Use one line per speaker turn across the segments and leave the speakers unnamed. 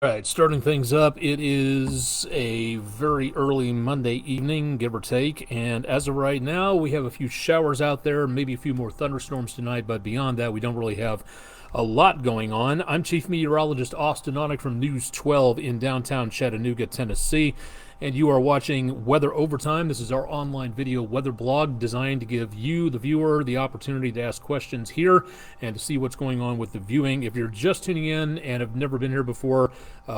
All right, starting things up, it is a very early Monday evening, give or take, and as of right now, we have a few showers out there, maybe a few more thunderstorms tonight, but beyond that, we don't really have a lot going on. I'm Chief Meteorologist Austen Onek from News 12 in downtown Chattanooga, Tennessee, and you are watching Weather Overtime. This is our online video weather blog designed to give you, the viewer, the opportunity to ask questions here and to see what's going on with the viewing. If you're just tuning in and have never been here before,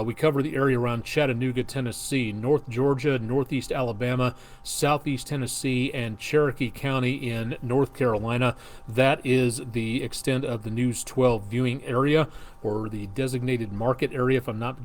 we cover the area around Chattanooga, Tennessee, North Georgia, Northeast Alabama, Southeast Tennessee, and Cherokee County in North Carolina. That is the extent of the News 12 viewing area, or the designated market area, if I'm not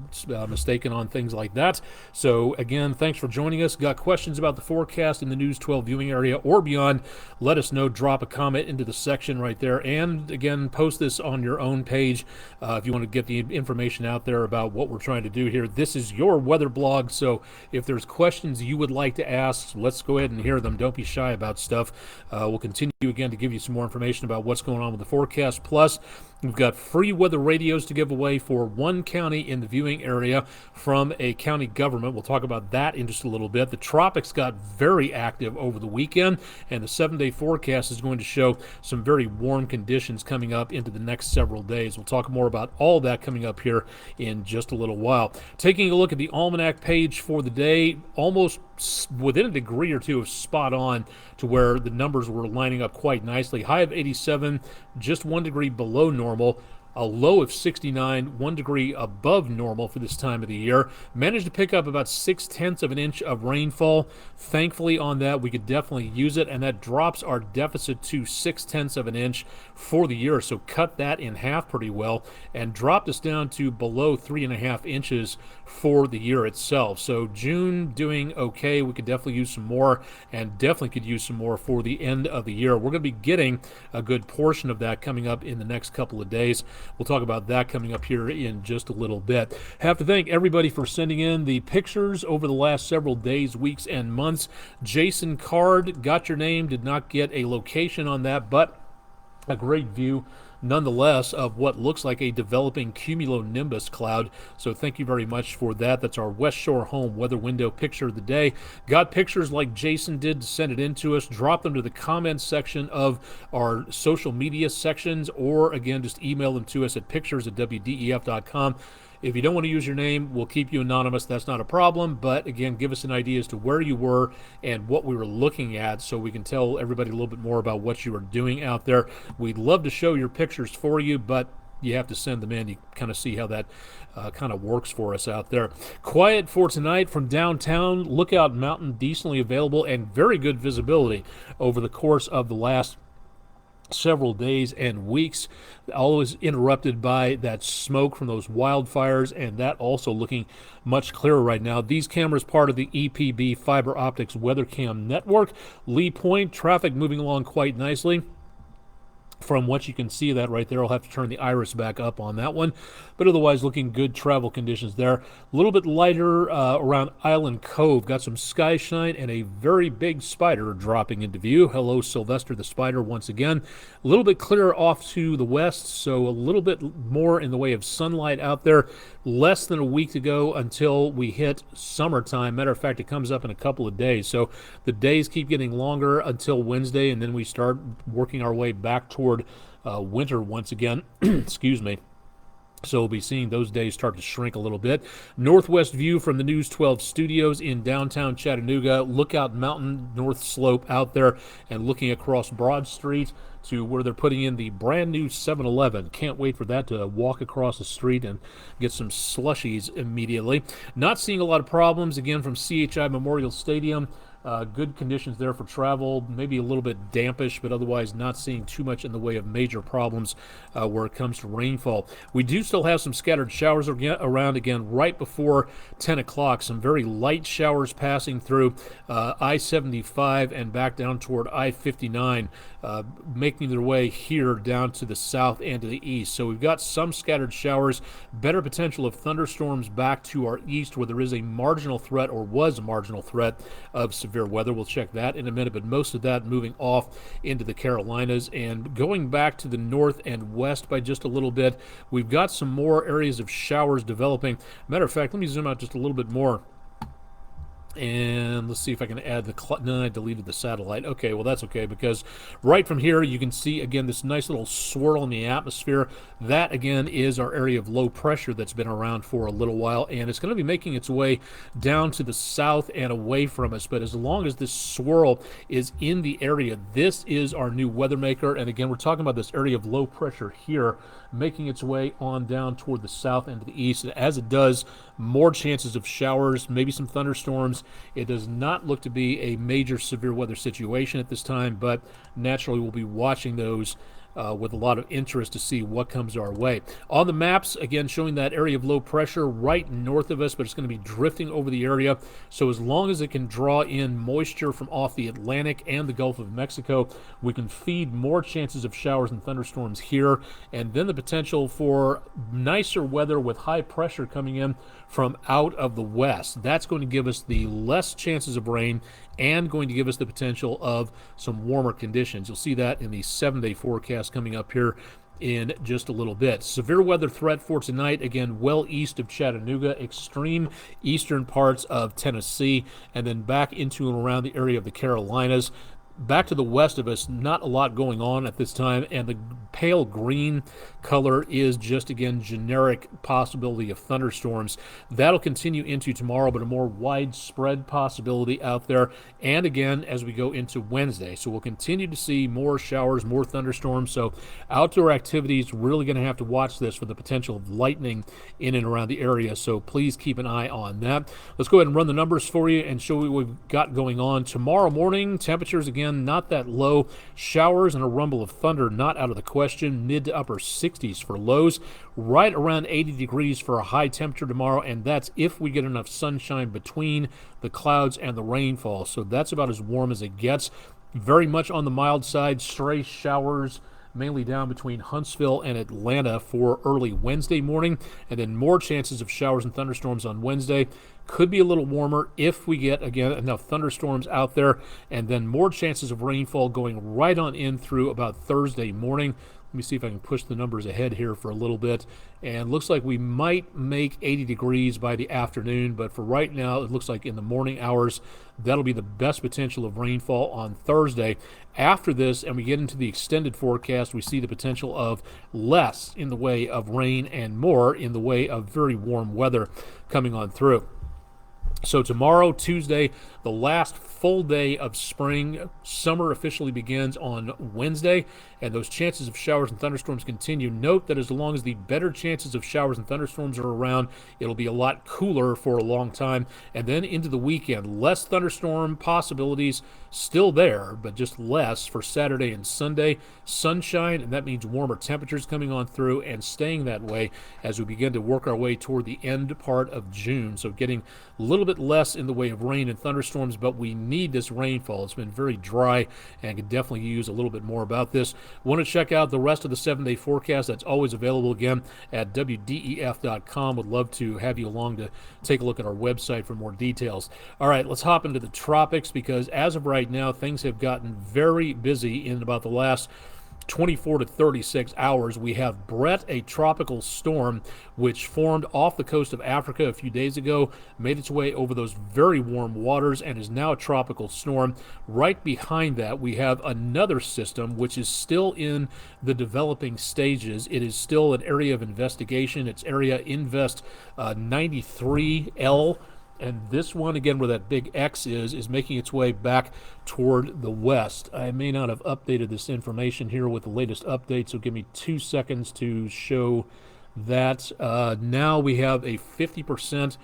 mistaken on things like that. So again, thanks for joining us. Got questions about the forecast in the News 12 viewing area or beyond, let us know. Drop a comment into the section right there, and again, post this on your own page if you want to get the information out there about what we're trying to do here. This is your weather blog, so if there's questions you would like to ask, let's go ahead and hear them. Don't be shy about stuff. We'll continue again to give you some more information about what's going on with the forecast. Plus, we've got free weather radios to give away for one county in the viewing area from a county government. We'll talk about that in just a little bit. The tropics got very active over the weekend, and the 7-day forecast is going to show some very warm conditions coming up into the next several days. We'll talk more about all that coming up here in just a little while. Taking a look at the almanac page for the day, almost within a degree or two of spot on to where the numbers were lining up quite nicely. High of 87, just 1 degree below normal. A low of 69, 1 degree above normal for this time of the year. Managed to pick up about 0.6 of an inch of rainfall. Thankfully on that, we could definitely use it, and that drops our deficit to 0.6 of an inch for the year. So cut that in half pretty well and dropped us down to below 3.5 inches for the year itself. So June doing okay. We could definitely use some more, and definitely could use some more for the end of the year. We're going to be getting a good portion of that coming up in the next couple of days. We'll talk about that coming up here in just a little bit. Have to thank everybody for sending in the pictures over the last several days, weeks, and months. Jason Card got your name, did not get a location on that, but a great view nonetheless of what looks like a developing cumulonimbus cloud. So thank you very much for that. That's our West Shore home weather window picture of the day. Got pictures like Jason did to send it in to us. Drop them to the comments section of our social media sections, or again, just email them to us at pictures@wdef.com. If you don't want to use your name, we'll keep you anonymous. That's not a problem. But again, give us an idea as to where you were and what we were looking at, so we can tell everybody a little bit more about what you are doing out there. We'd love to show your pictures for you, but you have to send them in. You kind of see how that kind of works for us out there. Quiet for tonight from downtown. Lookout Mountain decently available and very good visibility over the course of the last several days and weeks, always interrupted by that smoke from those wildfires, and that also looking much clearer right now. These cameras part of the EPB fiber optics WeatherCam network. Lee Point, traffic moving along quite nicely. From what you can see that right there, I'll have to turn the iris back up on that one, but otherwise looking good travel conditions there. A little bit lighter around Island Cove. Got some sky shine and a very big spider dropping into view. Hello, Sylvester the spider once again. A little bit clearer off to the west, so a little bit more in the way of sunlight out there. Less than a week to go until we hit summertime. Matter of fact, it comes up in a couple of days, so the days keep getting longer until Wednesday, and then we start working our way back toward winter once again. Excuse me. So we'll be seeing those days start to shrink a little bit. Northwest view from the News 12 studios in downtown Chattanooga. Lookout Mountain North Slope out there, and looking across Broad Street to where they're putting in the brand new 7-Eleven. Can't wait for that to walk across the street and get some slushies immediately. Not seeing a lot of problems again from CHI Memorial Stadium. Good conditions there for travel, maybe a little bit dampish, but otherwise not seeing too much in the way of major problems where it comes to rainfall. We do still have some scattered showers around again right before 10 o'clock. Some very light showers passing through I-75 and back down toward I-59, making their way here down to the south and to the east. So we've got some scattered showers, better potential of thunderstorms back to our east, where there is a marginal threat, or was a marginal threat, of severe severe weather. We'll check that in a minute, but most of that moving off into the Carolinas and going back to the north and west by just a little bit. We've got some more areas of showers developing. Matter of fact, let me zoom out just a little bit more. And let's see if I can add the no, I deleted the satellite. Okay, well, that's okay, because right from here you can see again this nice little swirl in the atmosphere. That again is our area of low pressure that's been around for a little while, and it's going to be making its way down to the south and away from us. But as long as this swirl is in the area, this is our new weather maker. And again, we're talking about this area of low pressure here making its way on down toward the south and to the east. And as it does, more chances of showers, maybe some thunderstorms. It does not look to be a major severe weather situation at this time, but naturally we'll be watching those with a lot of interest to see what comes our way. On the maps, again, showing that area of low pressure right north of us, but it's going to be drifting over the area. So as long as it can draw in moisture from off the Atlantic and the Gulf of Mexico, we can feed more chances of showers and thunderstorms here, and then the potential for nicer weather with high pressure coming in from out of the west. That's going to give us the less chances of rain and going to give us the potential of some warmer conditions. You'll see that in the 7-day forecast coming up here in just a little bit. Severe weather threat for tonight, again, well east of Chattanooga, extreme eastern parts of Tennessee, and then back into and around the area of the Carolinas. Back to the west of us, not a lot going on at this time, and the pale green color is just, again, generic possibility of thunderstorms. That'll continue into tomorrow, but a more widespread possibility out there, and again, as we go into Wednesday. So we'll continue to see more showers, more thunderstorms, so outdoor activities, really going to have to watch this for the potential of lightning in and around the area, so please keep an eye on that. Let's go ahead and run the numbers for you and show you what we've got going on. Tomorrow morning, temperatures, again, not that low. Showers and a rumble of thunder not out of the question. Mid to upper 60s for lows. Right around 80 degrees for a high temperature tomorrow, and that's if we get enough sunshine between the clouds and the rainfall. So that's about as warm as it gets. Very much on the mild side. Stray showers mainly down between Huntsville and Atlanta for early Wednesday morning, and then more chances of showers and thunderstorms on Wednesday. Could be a little warmer if we get, again, enough thunderstorms out there, and then more chances of rainfall going right on in through about Thursday morning. Let me see if I can push the numbers ahead here for a little bit. And looks like we might make 80 degrees by the afternoon, but for right now, it looks like in the morning hours, that'll be the best potential of rainfall on Thursday. After this, and we get into the extended forecast, we see the potential of less in the way of rain and more in the way of very warm weather coming on through. So tomorrow, Tuesday, the last full day of spring. Summer officially begins on Wednesday, and those chances of showers and thunderstorms continue. Note that as long as the better chances of showers and thunderstorms are around, it'll be a lot cooler for a long time. And then into the weekend, less thunderstorm possibilities still there, but just less for Saturday and Sunday. Sunshine, and that means warmer temperatures coming on through and staying that way as we begin to work our way toward the end part of June. So getting a little bit less in the way of rain and thunderstorms, but we need this rainfall. It's been very dry and could definitely use a little bit more about this. Want to check out the rest of the 7-day forecast? That's always available again at WDEF.com. Would love to have you along to take a look at our website for more details. All right, let's hop into the tropics, because as of right now, things have gotten very busy in about the last 24 to 36 hours. We have Brett, a tropical storm which formed off the coast of Africa a few days ago, made its way over those very warm waters and is now a tropical storm. Right behind that, we have another system which is still in the developing stages. It is still an area of investigation. It's area Invest 93L. And this one, again, where that big X is making its way back toward the west. I may not have updated this information here with the latest update, so give me 2 seconds to show that. Now we have a 50%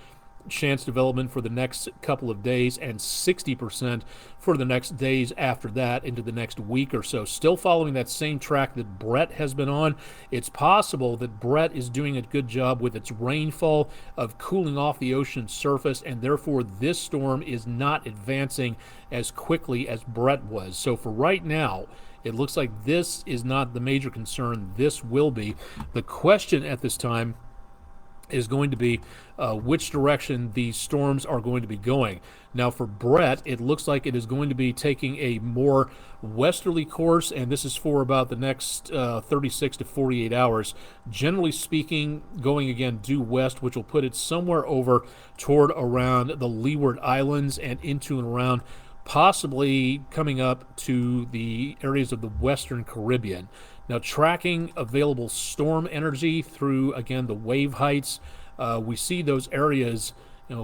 chance development for the next couple of days and 60% for the next days after that into the next week or so. Still following that same track that Brett has been on. It's possible that Brett is doing a good job with its rainfall of cooling off the ocean surface, and therefore this storm is not advancing as quickly as Brett was. So for right now, it looks like this is not the major concern. This will be. The question at this time is going to be which direction these storms are going to be going. Now for Brett, it looks like it is going to be taking a more westerly course, and this is for about the next 36 to 48 hours. Generally speaking, going again due west, which will put it somewhere over toward around the Leeward Islands and into and around, possibly coming up to the areas of the Western Caribbean. Now, tracking available storm energy through, again, the wave heights, we see those areas,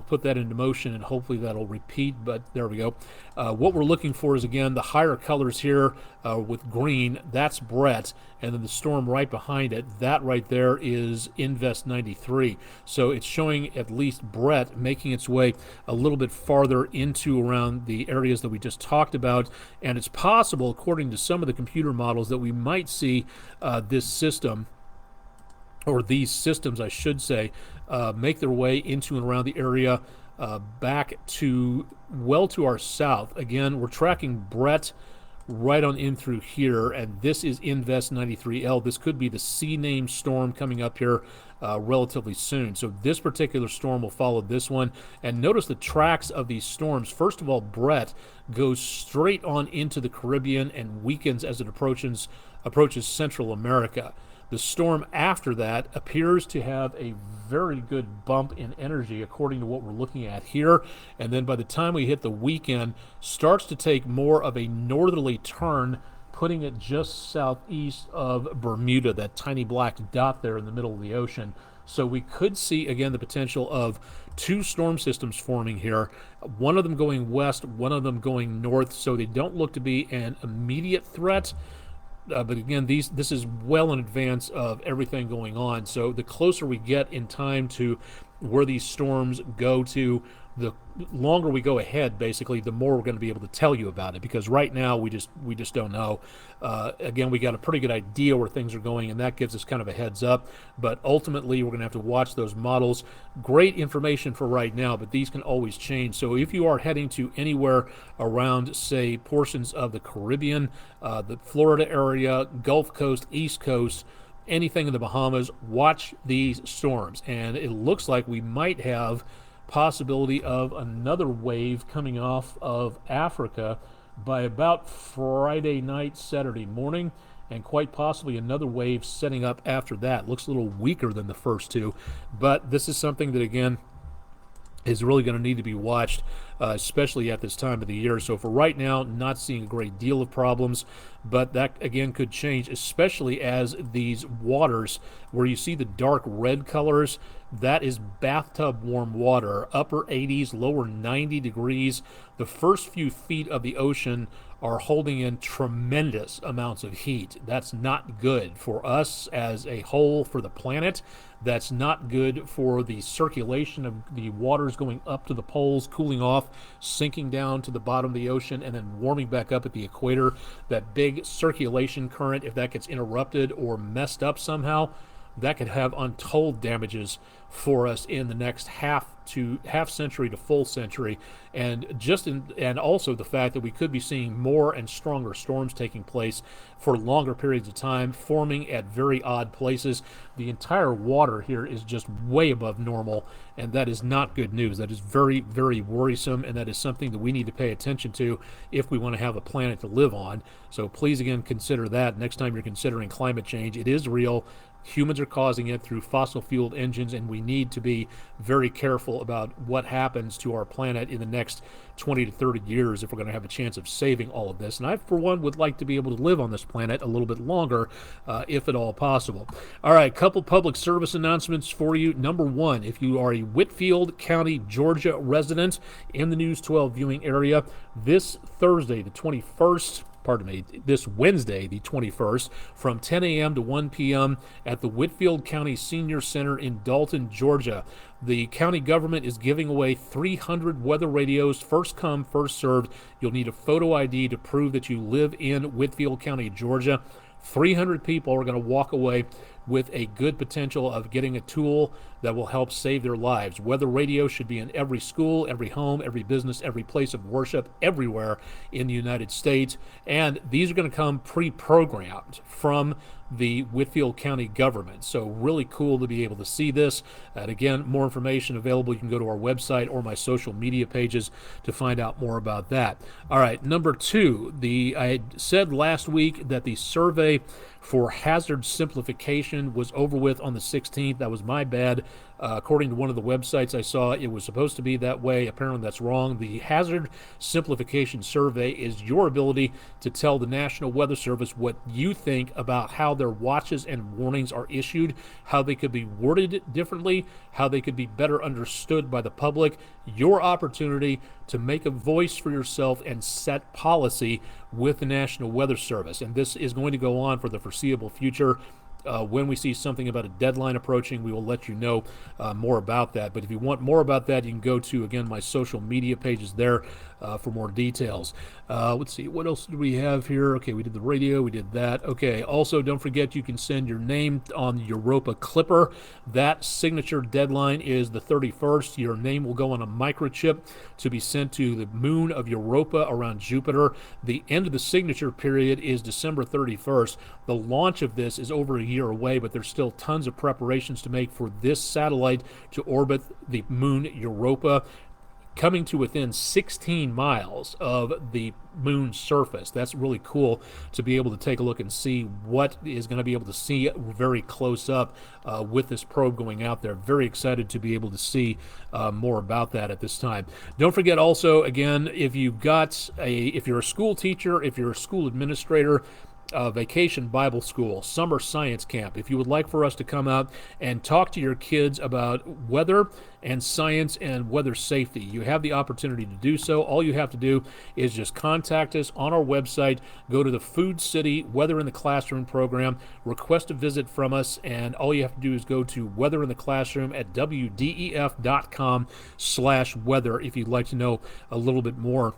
put that into motion, and hopefully that'll repeat, but there we go. What we're looking for is, again, the higher colors here with green. That's Brett, and then the storm right behind it, that right there is Invest 93. So it's showing at least Brett making its way a little bit farther into around the areas that we just talked about, and it's possible, according to some of the computer models, that we might see this system, or these systems, I should say, make their way into and around the area back to our south. Again, we're tracking Brett right on in through here, and this is Invest 93L. This could be the C-name storm coming up here relatively soon. So this particular storm will follow this one. And notice the tracks of these storms. First of all, Brett goes straight on into the Caribbean and weakens as it approaches Central America. The storm after that appears to have a very good bump in energy according to what we're looking at here, and then by the time we hit the weekend, starts to take more of a northerly turn, putting it just southeast of Bermuda, that tiny black dot there in the middle of the ocean. So we could see, again, the potential of two storm systems forming here, one of them going west, one of them going north, so they don't look to be an immediate threat. But again, this is well in advance of everything going on. So the closer we get in time to where these storms go to, the longer we go ahead, basically, the more we're going to be able to tell you about it. Because right now, we just don't know. Again, we got a pretty good idea where things are going, and that gives us kind of a heads up. But ultimately, we're going to have to watch those models. Great information for right now, but these can always change. So if you are heading to anywhere around, say, portions of the Caribbean, the Florida area, Gulf Coast, East Coast, anything in the Bahamas, watch these storms. And it looks like we might have possibility of another wave coming off of Africa by about Friday night, Saturday morning, and quite possibly another wave setting up after that. Looks a little weaker than the first two, but this is something that, again, is really going to need to be watched, especially at this time of the year. So for right now, not seeing a great deal of problems, but that, again, could change, especially as these waters, where you see the dark red colors, that is bathtub warm water, upper 80s, lower 90 degrees. The first few feet of the ocean are holding in tremendous amounts of heat. That's not good for us as a whole, for the planet. That's not good for the circulation of the waters going up to the poles, cooling off, sinking down to the bottom of the ocean, and then warming back up at the equator. That big circulation current, if that gets interrupted or messed up somehow, that could have untold damages for us in the next half century to full century, and also the fact that we could be seeing more and stronger storms taking place for longer periods of time, forming at very odd places. The entire water here is just way above normal, and that is not good news. That is very, very worrisome, and that is something that we need to pay attention to if we want to have a planet to live on. So please, again, consider that next time you're considering climate change. It is real. Humans are causing it through fossil-fueled engines, and we need to be very careful about what happens to our planet in the next 20 to 30 years if we're going to have a chance of saving all of this. And I, for one, would like to be able to live on this planet a little bit longer, if at all possible. All right, couple public service announcements for you. Number one, if you are a Whitfield County, Georgia resident in the News 12 viewing area, this Thursday, the 21st, this Wednesday, the 21st, from 10 a.m. to 1 p.m. at the Whitfield County Senior Center in Dalton, Georgia. The county government is giving away 300 weather radios, first come, first served. You'll need a photo ID to prove that you live in Whitfield County, Georgia. 300 people are going to walk away with a good potential of getting a tool that will help save their lives. Weather radio should be in every school, every home, every business, every place of worship, everywhere in the United States. And these are going to come pre-programmed from the Whitfield County government. So really cool to be able to see this. And again, more information available. You can go to our website or my social media pages to find out more about that. All right, number two, I said last week that the survey for hazard simplification was over with on the 16th. That was my bad. According to one of the websites I saw, it was supposed to be that way. Apparently that's wrong. The hazard simplification survey is your ability to tell the National Weather Service what you think about how their watches and warnings are issued, how they could be worded differently, how they could be better understood by the public. Your opportunity to make a voice for yourself and set policy with the National Weather Service. And this is going to go on for the foreseeable future. When we see something about a deadline approaching, we will let you know more about that. But if you want more about that, you can go to, again, my social media pages there for more details. Let's see, what else do we have here? Okay, we did the radio, we did that. Okay, also don't forget you can send your name on the Europa Clipper. That signature deadline is the 31st. Your name will go on a microchip to be sent to the moon of Europa around Jupiter. The end of the signature period is December 31st. The launch of this is over a year away, but there's still tons of preparations to make for this satellite to orbit the moon Europa, coming to within 16 miles of the moon's surface. That's really cool to be able to take a look and see what is going to be able to see very close up with this probe going out there. Very excited to be able to see more about that at this time. Don't forget also, again, if you're a school teacher, if you're a school administrator, vacation Bible school, summer science camp, if you would like for us to come out and talk to your kids about weather and science and weather safety, you have the opportunity to do so. All you have to do is just contact us on our website, go to the Food City Weather in the Classroom program, request a visit from us, and all you have to do is go to Weather in the Classroom at wdef.com/weather if you'd like to know a little bit more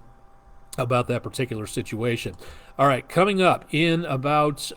about that particular situation. All right, coming up in about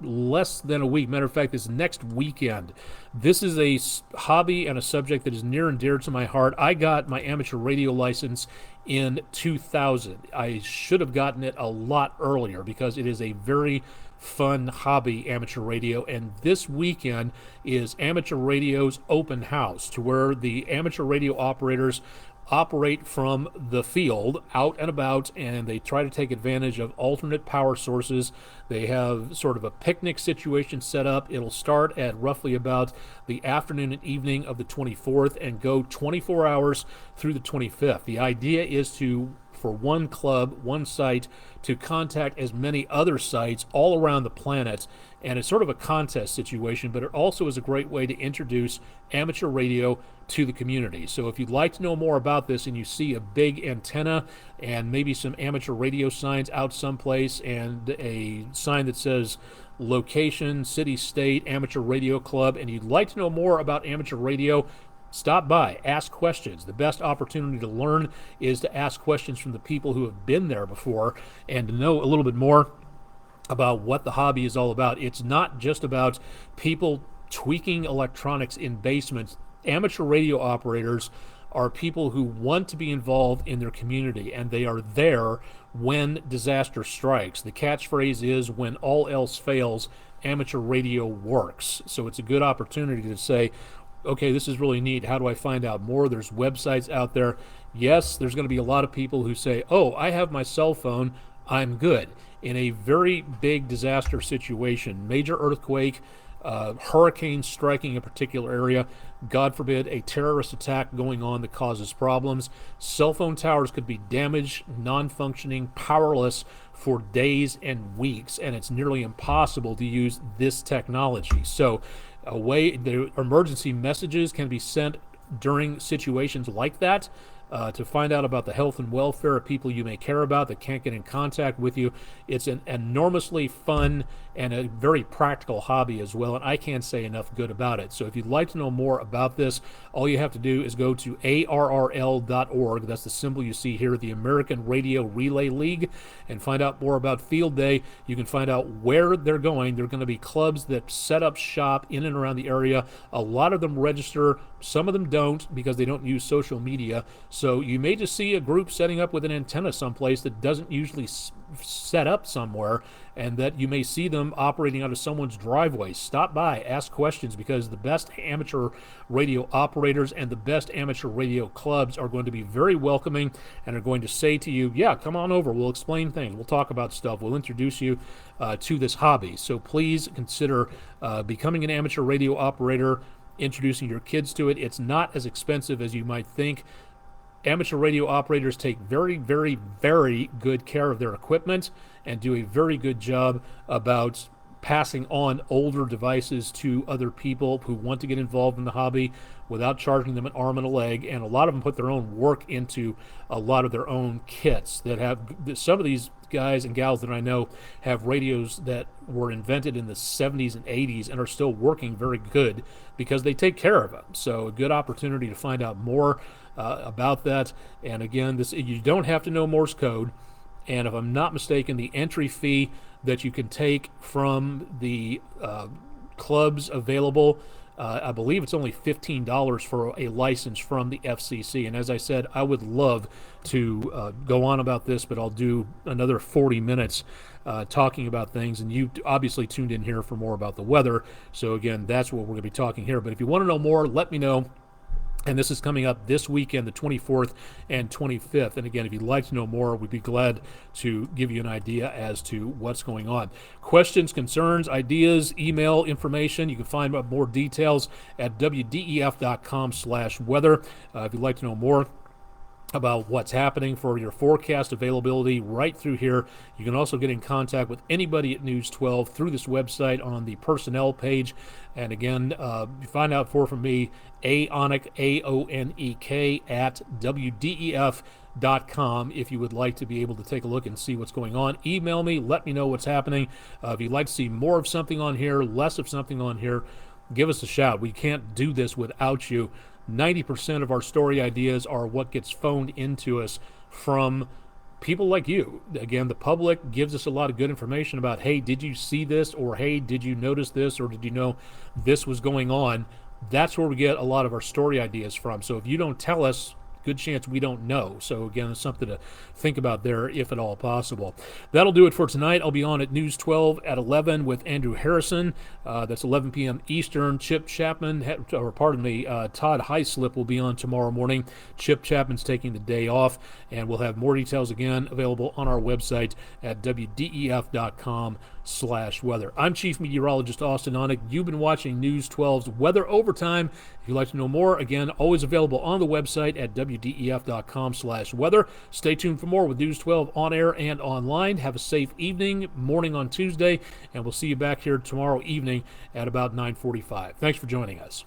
less than a week, matter of fact, this next weekend, this is a hobby and a subject that is near and dear to my heart. I got my amateur radio license in 2000. I should have gotten it a lot earlier because it is a very fun hobby, amateur radio, and this weekend is Amateur Radio's open house, to where the amateur radio operators operate from the field out and about, and they try to take advantage of alternate power sources. They have sort of a picnic situation set up. It'll start at roughly about the afternoon and evening of the 24th and go 24 hours through the 25th. The idea is for one club, one site, to contact as many other sites all around the planet. And it's sort of a contest situation, but it also is a great way to introduce amateur radio to the community. So if you'd like to know more about this and you see a big antenna and maybe some amateur radio signs out someplace and a sign that says location, city, state, amateur radio club, and you'd like to know more about amateur radio, stop by, ask questions. The best opportunity to learn is to ask questions from the people who have been there before and to know a little bit more about what the hobby is all about. It's not just about people tweaking electronics in basements. Amateur radio operators are people who want to be involved in their community, and they are there when disaster strikes. The catchphrase is, when all else fails, amateur radio works. So it's a good opportunity to say, okay, this is really neat. How do I find out more? There's websites out there. Yes, there's going to be a lot of people who say, oh, I have my cell phone, I'm good. In a very big disaster situation, major earthquake, hurricane striking a particular area, God forbid, a terrorist attack going on that causes problems, cell phone towers could be damaged, non-functioning, powerless for days and weeks, and it's nearly impossible to use this technology. So the emergency messages can be sent during situations like that. to find out about the health and welfare of people you may care about that can't get in contact with you. It's an enormously fun and a very practical hobby as well, and I can't say enough good about it. So if you'd like to know more about this, all you have to do is go to ARRL.org. That's the symbol you see here, the American Radio Relay League, and find out more about Field Day. You can find out where they're going. They're going to be clubs that set up shop in and around the area. A lot of them register. Some of them don't because they don't use social media. So you may just see a group setting up with an antenna someplace that doesn't usually set up somewhere, and that you may see them operating out of someone's driveway. Stop by, ask questions, because the best amateur radio operators and the best amateur radio clubs are going to be very welcoming and are going to say to you, yeah, come on over, we'll explain things, we'll talk about stuff, we'll introduce you to this hobby. So please consider becoming an amateur radio operator, introducing your kids to it. It's not as expensive as you might think. Amateur radio operators take very, very, very good care of their equipment and do a very good job about passing on older devices to other people who want to get involved in the hobby without charging them an arm and a leg. And a lot of them put their own work into a lot of their own kits that have, some of these guys and gals that I know have radios that were invented in the 70s and 80s and are still working very good because they take care of them. So a good opportunity to find out more about that. And again, you don't have to know Morse code. And if I'm not mistaken, the entry fee that you can take from the clubs available, I believe it's only $15 for a license from the FCC. And as I said, I would love to go on about this, but I'll do another 40 minutes talking about things. And you obviously tuned in here for more about the weather. So again, that's what we're going to be talking here. But if you want to know more, let me know. And this is coming up this weekend, the 24th and 25th. And again, if you'd like to know more, we'd be glad to give you an idea as to what's going on. Questions, concerns, ideas, email information. You can find out more details at wdef.com/weather. If you'd like to know more about what's happening for your forecast availability right through here. You can also get in contact with anybody at News 12 through this website on the personnel page. And again, find out from me, Onek, AONEK, at WDEF.com if you would like to be able to take a look and see what's going on. Email me, let me know what's happening. If you'd like to see more of something on here, less of something on here, give us a shout. We can't do this without you. 90% of our story ideas are what gets phoned into us from people like you. Again, the public gives us a lot of good information about, hey, did you see this? Or, hey, did you notice this? Or did you know this was going on? That's where we get a lot of our story ideas from. So if you don't tell us, good chance we don't know. So again, it's something to think about there if at all possible. That'll do it for tonight. I'll be on at News 12 at 11 with Andrew Harrison. That's 11 p.m. Eastern. Todd Heislip will be on tomorrow morning. Chip Chapman's taking the day off, and we'll have more details again available on our website at wdef.com/weather. I'm Chief Meteorologist Austen Onek. You've been watching News 12's Weather Overtime. If you'd like to know more, again, always available on the website at wdef.com/weather. Stay tuned for more with News 12 on air and online. Have a safe morning on Tuesday, and we'll see you back here tomorrow evening at about 9:45. Thanks for joining us.